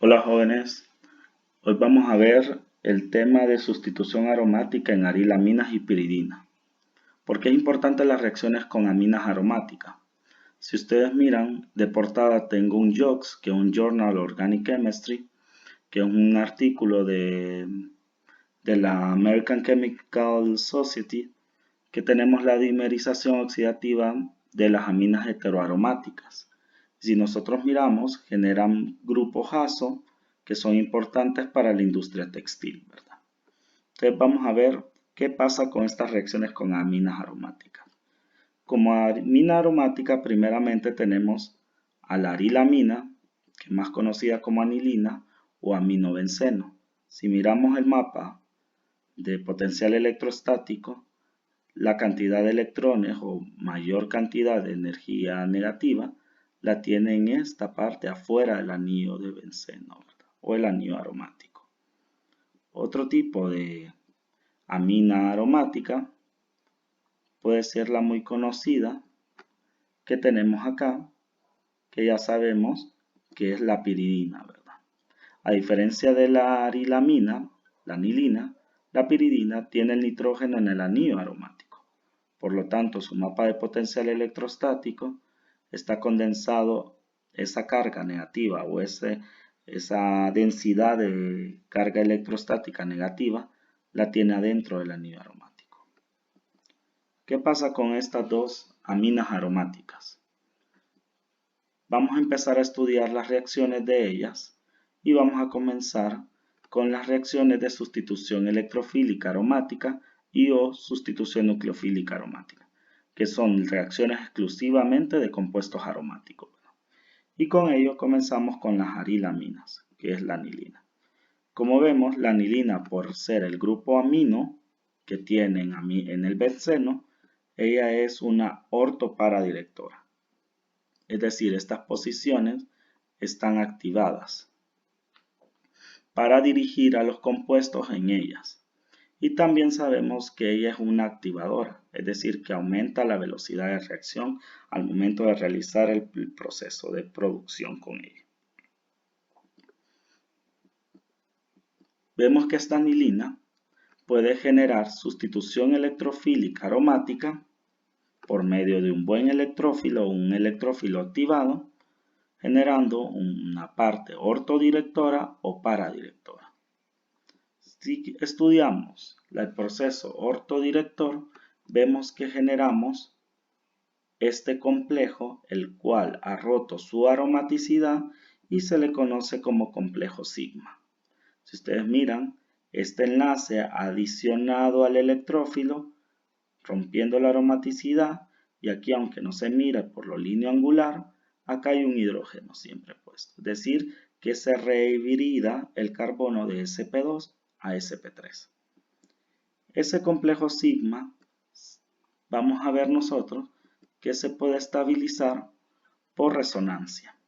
Hola jóvenes, hoy vamos a ver el tema de sustitución aromática en arilaminas y piridina. ¿Por qué es importante las reacciones con aminas aromáticas? Si ustedes miran, de portada tengo un JOCS, que es un Journal Organic Chemistry, que es un artículo de la American Chemical Society, que tenemos la dimerización oxidativa de las aminas heteroaromáticas. Si nosotros miramos, generan grupos azo que son importantes para la industria textil, ¿verdad? Entonces vamos a ver qué pasa con estas reacciones con aminas aromáticas. Como amina aromática, primeramente tenemos a la arilamina, que es más conocida como anilina o aminobenceno. Si miramos el mapa de potencial electrostático, la cantidad de electrones o mayor cantidad de energía negativa la tiene en esta parte afuera del anillo de benceno, ¿verdad? O el anillo aromático. Otro tipo de amina aromática puede ser la muy conocida que tenemos acá, que ya sabemos que es la piridina, ¿verdad? A diferencia de la arilamina, la anilina, la piridina tiene el nitrógeno en el anillo aromático. Por lo tanto, su mapa de potencial electrostático está condensado, esa carga negativa o esa densidad de carga electrostática negativa la tiene adentro del anillo aromático. ¿Qué pasa con estas dos aminas aromáticas? Vamos a empezar a estudiar las reacciones de ellas y vamos a comenzar con las reacciones de sustitución electrofílica aromática y o sustitución nucleofílica aromática, que son reacciones exclusivamente de compuestos aromáticos. Y con ello comenzamos con las arilaminas, que es la anilina. Como vemos, la anilina, por ser el grupo amino que tiene en el benceno, ella es una ortoparadirectora. Es decir, estas posiciones están activadas para dirigir a los compuestos en ellas. Y también sabemos que ella es una activadora, es decir, que aumenta la velocidad de reacción al momento de realizar el proceso de producción con ella. Vemos que esta anilina puede generar sustitución electrofílica aromática por medio de un buen electrófilo o un electrófilo activado, generando una parte ortodirectora o paradirectora. Si estudiamos el proceso ortodirector, vemos que generamos este complejo, el cual ha roto su aromaticidad y se le conoce como complejo sigma. Si ustedes miran, este enlace adicionado al electrófilo, rompiendo la aromaticidad, y aquí aunque no se mire por lo línea angular, acá hay un hidrógeno siempre puesto. Es decir, que se rehibrida el carbono de sp2 a sp3. Ese complejo sigma, vamos a ver nosotros que se puede estabilizar por resonancia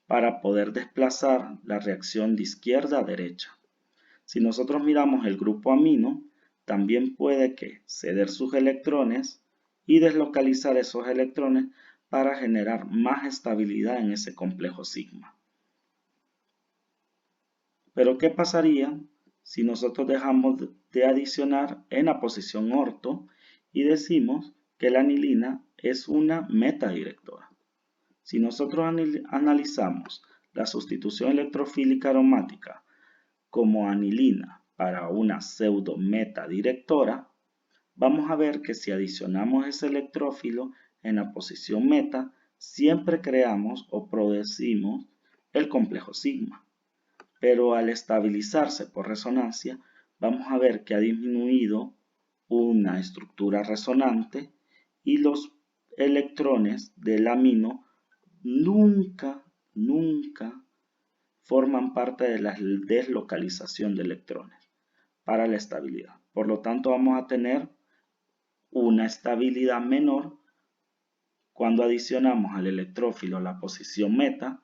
para poder desplazar la reacción de izquierda a derecha. Si nosotros miramos el grupo amino, también puede que ceder sus electrones y deslocalizar esos electrones para generar más estabilidad en ese complejo sigma. Pero ¿qué pasaría si nosotros dejamos de adicionar en la posición orto y decimos que la anilina es una metadirectora? Si nosotros analizamos la sustitución electrofílica aromática como anilina para una pseudo metadirectora, vamos a ver que si adicionamos ese electrófilo en la posición meta, siempre creamos o producimos el complejo sigma. Pero al estabilizarse por resonancia, vamos a ver que ha disminuido una estructura resonante y los electrones del amino nunca forman parte de la deslocalización de electrones para la estabilidad. Por lo tanto, vamos a tener una estabilidad menor cuando adicionamos al electrófilo la posición meta,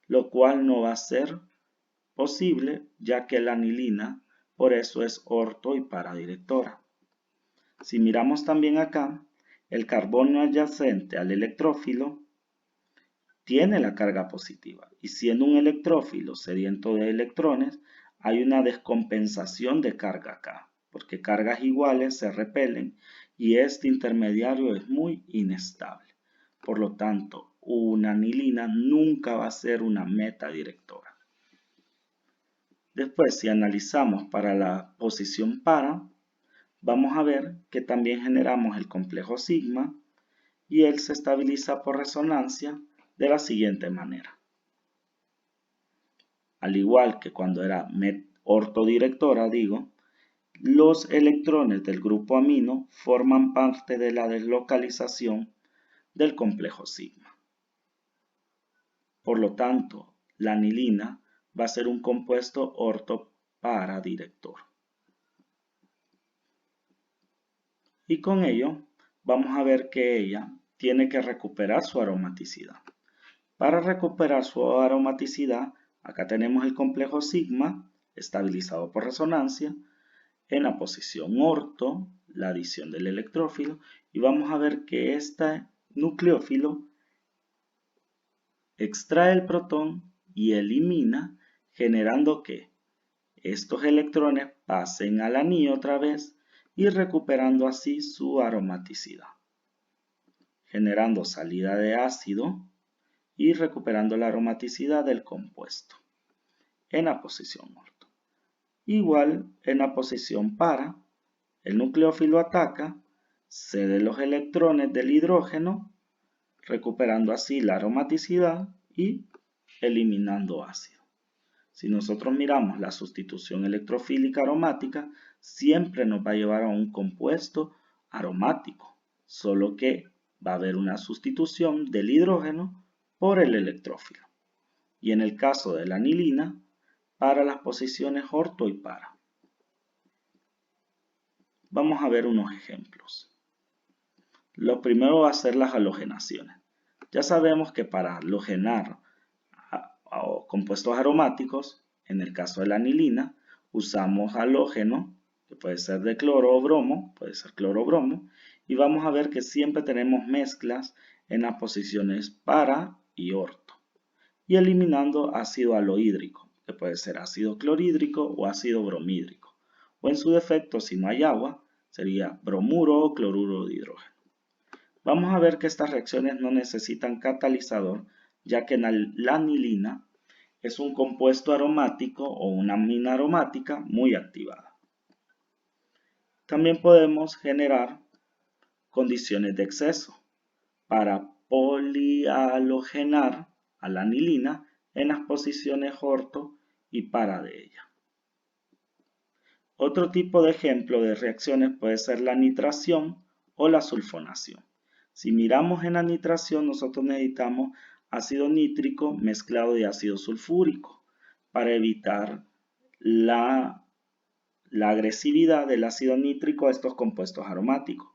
lo cual no va a ser posible ya que la anilina por eso es orto y paradirectora. Si miramos también acá, el carbono adyacente al electrófilo tiene la carga positiva y siendo un electrófilo sediento de electrones, hay una descompensación de carga acá, porque cargas iguales se repelen y este intermediario es muy inestable. Por lo tanto, una anilina nunca va a ser una metadirectora. Después, si analizamos para la posición para, vamos a ver que también generamos el complejo sigma y él se estabiliza por resonancia de la siguiente manera. Al igual que cuando era ortodirectora, los electrones del grupo amino forman parte de la deslocalización del complejo sigma. Por lo tanto, la anilina va a ser un compuesto ortoparadirector. Y con ello, vamos a ver que ella tiene que recuperar su aromaticidad. Para recuperar su aromaticidad, acá tenemos el complejo sigma estabilizado por resonancia en la posición orto, la adición del electrófilo, y vamos a ver que este nucleófilo extrae el protón y elimina, generando que estos electrones pasen al anillo otra vez y recuperando así su aromaticidad, generando salida de ácido y recuperando la aromaticidad del compuesto en la posición orto. Igual en la posición para, el nucleófilo ataca, cede los electrones del hidrógeno, recuperando así la aromaticidad y eliminando ácido. Si nosotros miramos la sustitución electrofílica aromática, siempre nos va a llevar a un compuesto aromático, solo que va a haber una sustitución del hidrógeno por el electrófilo. Y en el caso de la anilina, para las posiciones orto y para. Vamos a ver unos ejemplos. Lo primero va a ser las halogenaciones. Ya sabemos que para halogenar compuestos aromáticos, en el caso de la anilina, usamos halógeno, que puede ser de cloro o bromo, puede ser cloro-bromo, y vamos a ver que siempre tenemos mezclas en las posiciones para y orto, y eliminando ácido alohídrico, que puede ser ácido clorhídrico o ácido bromhídrico, o en su defecto, si no hay agua, sería bromuro o cloruro de hidrógeno. Vamos a ver que estas reacciones no necesitan catalizador, ya que la anilina es un compuesto aromático o una amina aromática muy activada. También podemos generar condiciones de exceso para polihalogenar a la anilina en las posiciones orto y para de ella. Otro tipo de ejemplo de reacciones puede ser la nitración o la sulfonación. Si miramos en la nitración, nosotros necesitamos ácido nítrico mezclado de ácido sulfúrico para evitar la agresividad del ácido nítrico a estos compuestos aromáticos.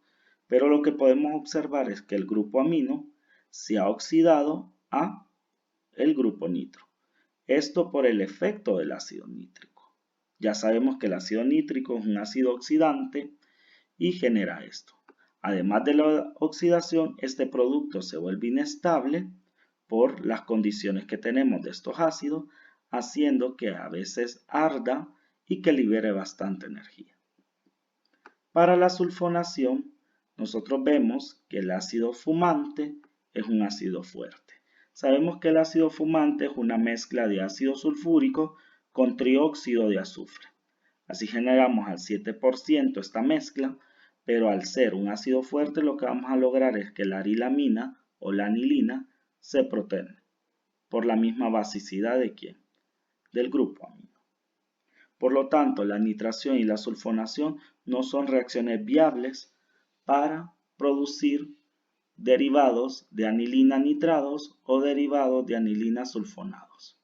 Pero lo que podemos observar es que el grupo amino se ha oxidado a el grupo nitro. Esto por el efecto del ácido nítrico. Ya sabemos que el ácido nítrico es un ácido oxidante y genera esto. Además de la oxidación, este producto se vuelve inestable por las condiciones que tenemos de estos ácidos, haciendo que a veces arda y que libere bastante energía. Para la sulfonación, nosotros vemos que el ácido fumante es un ácido fuerte. Sabemos que el ácido fumante es una mezcla de ácido sulfúrico con trióxido de azufre. Así generamos al 7% esta mezcla, pero al ser un ácido fuerte lo que vamos a lograr es que la arilamina o la anilina se protege por la misma basicidad de ¿quién? Del grupo amino. Por lo tanto, la nitración y la sulfonación no son reacciones viables para producir derivados de anilina nitrados o derivados de anilina sulfonados.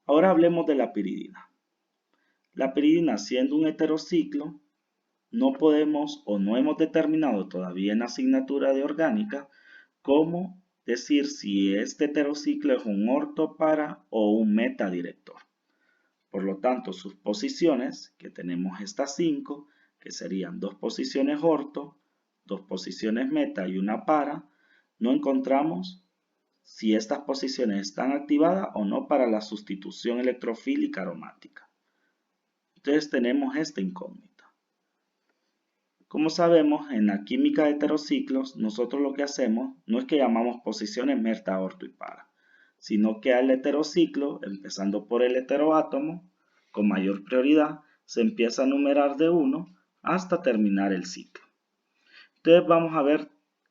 Ahora hablemos de la piridina. La piridina, siendo un heterociclo, no podemos o no hemos determinado todavía en la asignatura de orgánica cómo decir si este heterociclo es un orto para o un metadirector. Por lo tanto, sus posiciones, que tenemos estas 5, que serían 2 posiciones orto, 2 posiciones meta y una para, no encontramos si estas posiciones están activadas o no para la sustitución electrofílica aromática. Entonces tenemos esta incógnita. Como sabemos, en la química de heterociclos, nosotros lo que hacemos no es que llamamos posiciones merta, orto y para, sino que al heterociclo, empezando por el heteroátomo, con mayor prioridad, se empieza a numerar de 1 hasta terminar el ciclo. Entonces vamos a ver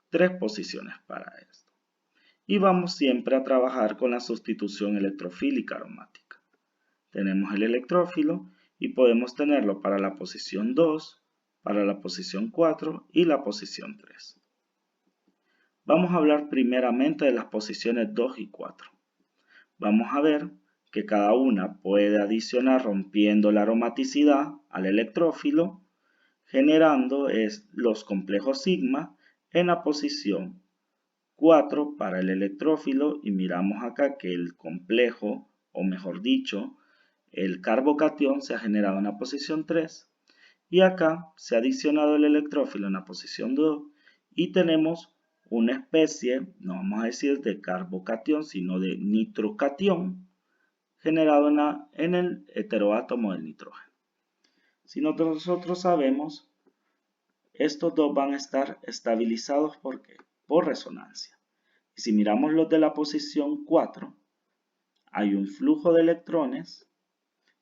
3 posiciones para esto. Y vamos siempre a trabajar con la sustitución electrofílica aromática. Tenemos el electrófilo y podemos tenerlo para la posición 2, para la posición 4 y la posición 3. Vamos a hablar primeramente de las posiciones 2 y 4. Vamos a ver que cada una puede adicionar rompiendo la aromaticidad al electrófilo, generando los complejos sigma en la posición 4 para el electrófilo, y miramos acá que el complejo, o mejor dicho, el carbocatión se ha generado en la posición 3. Y acá se ha adicionado el electrófilo en la posición 2 y tenemos una especie, no vamos a decir de carbocatión, sino de nitrocatión generado en el heteroátomo del nitrógeno. Si nosotros sabemos, estos dos van a estar estabilizados ¿por qué? Por resonancia. Y si miramos los de la posición 4, hay un flujo de electrones.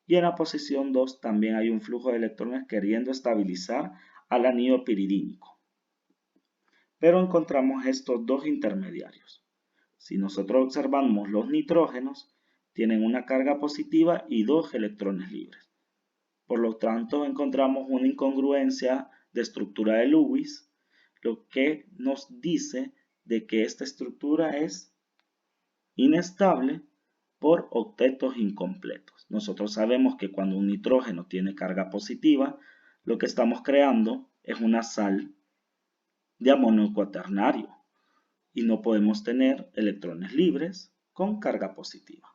Y en la posición 2 también hay un flujo de electrones queriendo estabilizar al anillo piridínico. Pero encontramos estos dos intermediarios. Si nosotros observamos los nitrógenos, tienen una carga positiva y 2 electrones libres. Por lo tanto, encontramos una incongruencia de estructura de Lewis, lo que nos dice de que esta estructura es inestable por octetos incompletos. Nosotros sabemos que cuando un nitrógeno tiene carga positiva, lo que estamos creando es una sal de amonio cuaternario y no podemos tener electrones libres con carga positiva,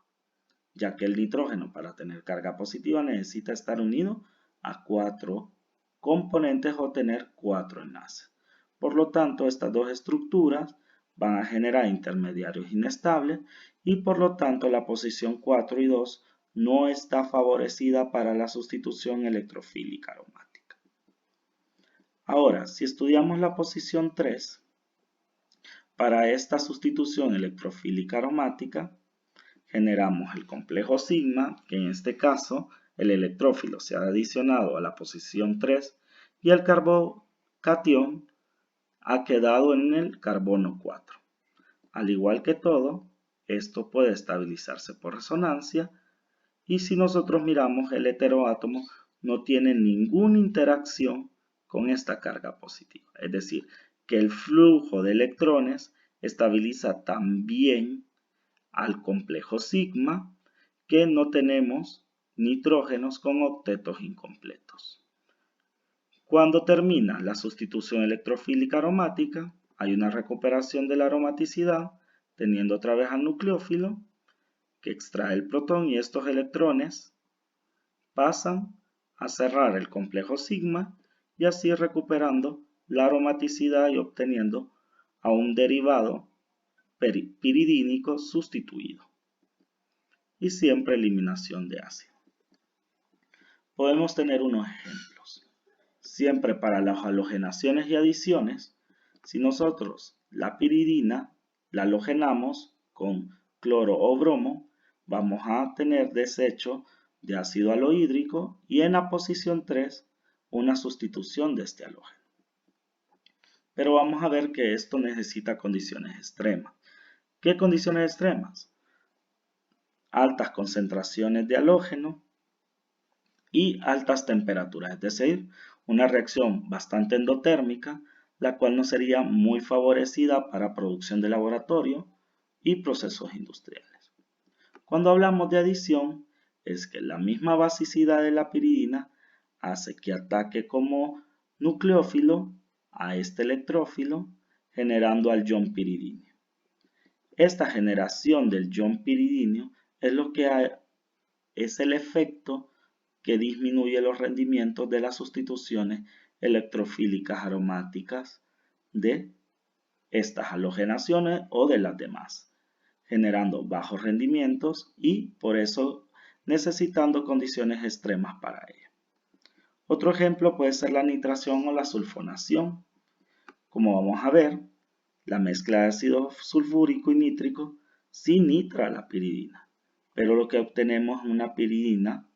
ya que el nitrógeno para tener carga positiva necesita estar unido a 4 componentes o tener 4 enlaces. Por lo tanto, estas dos estructuras van a generar intermediarios inestables y por lo tanto la posición 4 y 2 no está favorecida para la sustitución electrofílica aromática. Ahora, si estudiamos la posición 3, para esta sustitución electrofílica aromática generamos el complejo sigma, que en este caso el electrófilo se ha adicionado a la posición 3 y el carbocatión ha quedado en el carbono 4. Al igual que todo, esto puede estabilizarse por resonancia y si nosotros miramos el heteroátomo no tiene ninguna interacción con esta carga positiva. Es decir, que el flujo de electrones estabiliza también al complejo sigma que no tenemos nitrógenos con octetos incompletos. Cuando termina la sustitución electrofílica aromática, hay una recuperación de la aromaticidad, teniendo otra vez al nucleófilo, que extrae el protón y estos electrones pasan a cerrar el complejo sigma y así recuperando la aromaticidad y obteniendo a un derivado piridínico sustituido. Y siempre eliminación de ácido. Podemos tener unos ejemplos. Siempre para las halogenaciones y adiciones, si nosotros la piridina la halogenamos con cloro o bromo, vamos a tener desecho de ácido halohídrico y en la posición 3 una sustitución de este halógeno. Pero vamos a ver que esto necesita condiciones extremas. ¿Qué condiciones extremas? Altas concentraciones de halógeno y altas temperaturas, es decir, una reacción bastante endotérmica, la cual no sería muy favorecida para producción de laboratorio y procesos industriales. Cuando hablamos de adición, es que la misma basicidad de la piridina hace que ataque como nucleófilo a este electrófilo, generando al ion piridinio. Esta generación del ion piridinio es lo que es el efecto que disminuye los rendimientos de las sustituciones electrofílicas aromáticas de estas halogenaciones o de las demás, generando bajos rendimientos y por eso necesitando condiciones extremas para ello. Otro ejemplo puede ser la nitración o la sulfonación. Como vamos a ver, la mezcla de ácido sulfúrico y nítrico sí nitra la piridina, pero lo que obtenemos es una piridina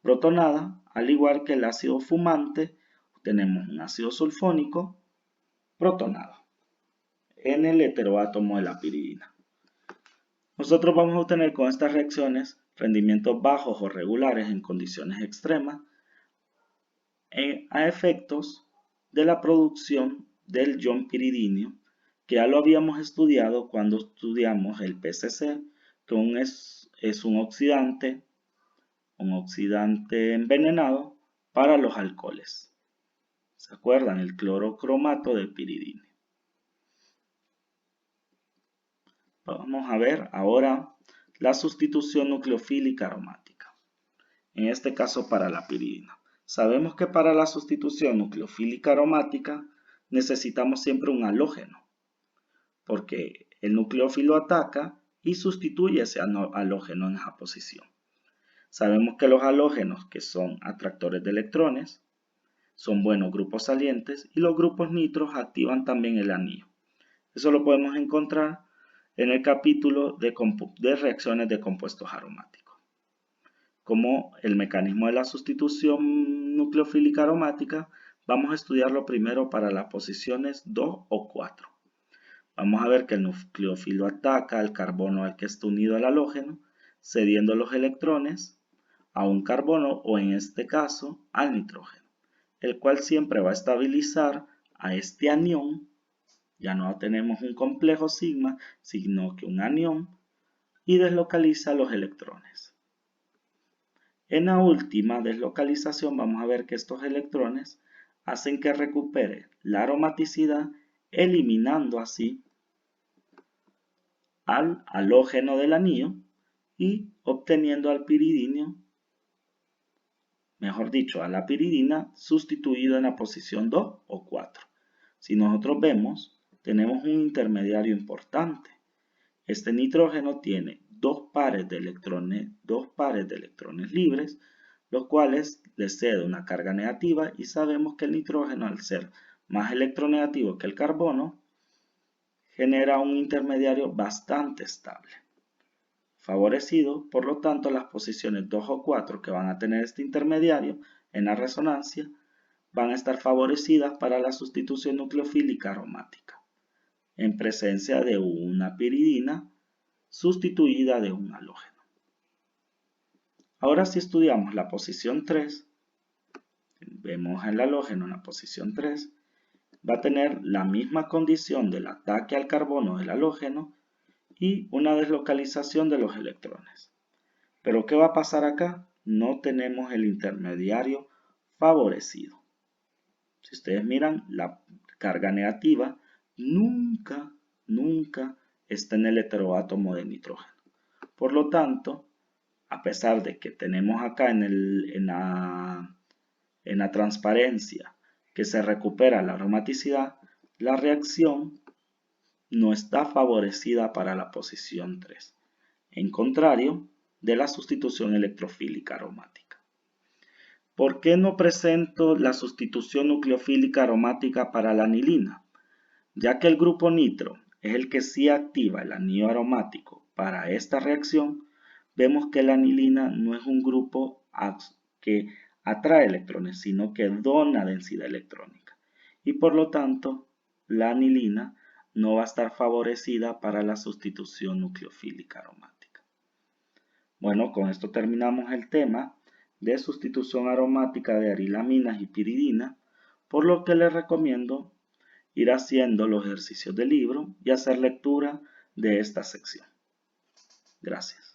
protonada, al igual que el ácido fumante, obtenemos un ácido sulfónico protonado en el heteroátomo de la piridina. Nosotros vamos a obtener con estas reacciones rendimientos bajos o regulares en condiciones extremas a efectos de la producción del ion piridinio, que ya lo habíamos estudiado cuando estudiamos el PCC, que es un oxidante envenenado para los alcoholes. ¿Se acuerdan? El clorocromato de piridinio. Vamos a ver ahora la sustitución nucleofílica aromática. En este caso para la piridina. Sabemos que para la sustitución nucleofílica aromática necesitamos siempre un halógeno, porque el nucleófilo ataca y sustituye ese halógeno en esa posición. Sabemos que los halógenos, que son atractores de electrones, son buenos grupos salientes y los grupos nitros activan también el anillo. Eso lo podemos encontrar en el capítulo de reacciones de compuestos aromáticos. Como el mecanismo de la sustitución nucleofílica aromática, vamos a estudiarlo primero para las posiciones 2 o 4. Vamos a ver que el nucleófilo ataca al carbono al que está unido al halógeno, cediendo los electrones a un carbono o en este caso al nitrógeno, el cual siempre va a estabilizar a este anión. Ya no tenemos un complejo sigma, sino que un anión, y deslocaliza los electrones. En la última deslocalización vamos a ver que estos electrones hacen que recupere la aromaticidad, eliminando así al halógeno del anillo y obteniendo al piridinio, mejor dicho, a la piridina sustituido en la posición 2 o 4. Si nosotros vemos, tenemos un intermediario importante. Este nitrógeno tiene dos pares de electrones libres, los cuales le cede una carga negativa y sabemos que el nitrógeno, al ser más electronegativo que el carbono, genera un intermediario bastante estable, favorecido, por lo tanto, las posiciones 2 o 4 que van a tener este intermediario en la resonancia van a estar favorecidas para la sustitución nucleofílica aromática, en presencia de una piridina sustituida de un halógeno. Ahora si estudiamos la posición 3, vemos el halógeno en la posición 3, va a tener la misma condición del ataque al carbono del halógeno y una deslocalización de los electrones. Pero ¿qué va a pasar acá? No tenemos el intermediario favorecido. Si ustedes miran, la carga negativa nunca está en el heteroátomo de nitrógeno. Por lo tanto, a pesar de que tenemos acá en la transparencia que se recupera la aromaticidad, la reacción no está favorecida para la posición 3, en contrario de la sustitución electrofílica aromática. ¿Por qué no presento la sustitución nucleofílica aromática para la anilina? Ya que el grupo nitro es el que sí activa el anillo aromático para esta reacción, vemos que la anilina no es un grupo que atrae electrones, sino que dona densidad electrónica. Y por lo tanto, la anilina no va a estar favorecida para la sustitución nucleofílica aromática. Bueno, con esto terminamos el tema de sustitución aromática de arilaminas y piridina, por lo que les recomiendo ir haciendo los ejercicios del libro y hacer lectura de esta sección. Gracias.